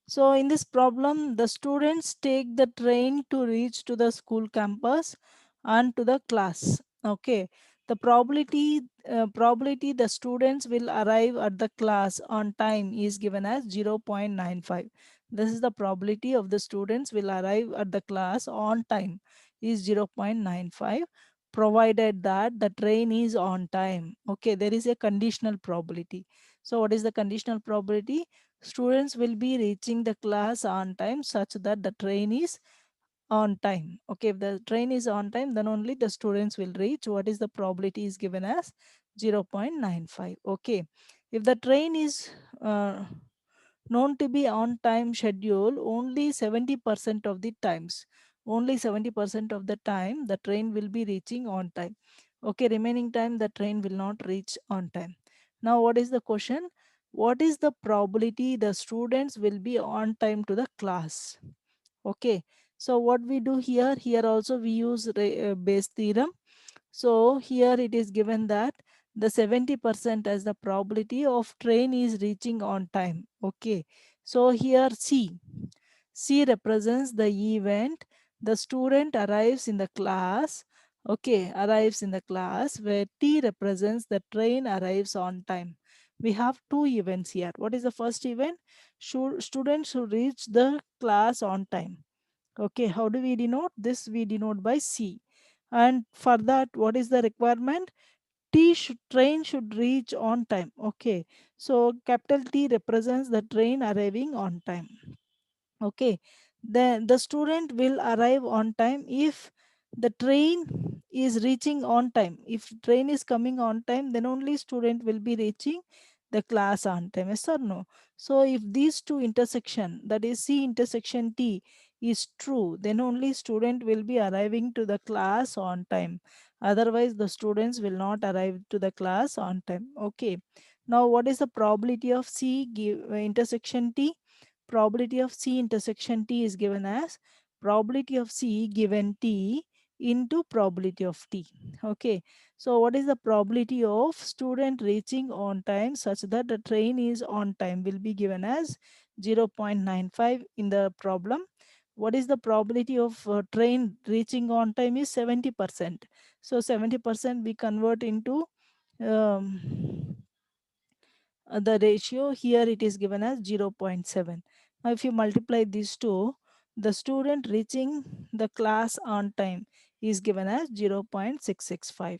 So in this problem, the students take the train to reach to the school campus and to the class. Okay, the probability the students will arrive at the class on time is given as 0.95. This is the probability of the students will arrive at the class on time is 0.95, provided that the train is on time. Okay, there is a conditional probability. So what is the conditional probability? Students will be reaching the class on time such that the train is on time. Okay, if the train is on time, then only the students will reach. What is the probability is given as 0.95. Okay, if the train is known to be on time schedule only 70% of the times, only 70% of the time the train will be reaching on time. Okay, remaining time the train will not reach on time. Now what is the question? What is the probability the students will be on time to the class? Okay, so what we do here, here also we use Bayes theorem. So here it is given that the 70% as the probability of train is reaching on time. Okay, so here C represents the event. The student arrives in the class. Okay, arrives in the class, where T represents the train arrives on time. We have two events here. What is the first event? Students should reach the class on time. Okay, how do we denote this? We denote by C. And for that, what is the requirement? Train should reach on time. Okay, so capital T represents the train arriving on time. Okay, then the student will arrive on time if the train is reaching on time. If train is coming on time, then only student will be reaching the class on time. Yes or no? So if these two intersection, that is C intersection T, is true, then only student will be arriving to the class on time. Otherwise the students will not arrive to the class on time. Okay, now what is the probability of intersection T? Probability of C intersection T is given as probability of C given T into probability of T. Okay, so what is the probability of student reaching on time such that the train is on time will be given as 0.95 in the problem. What is the probability of train reaching on time is 70%. So 70% we convert into um, the ratio. Here it is given as 0.7. Now if you multiply these two, the student reaching the class on time is given as 0.665.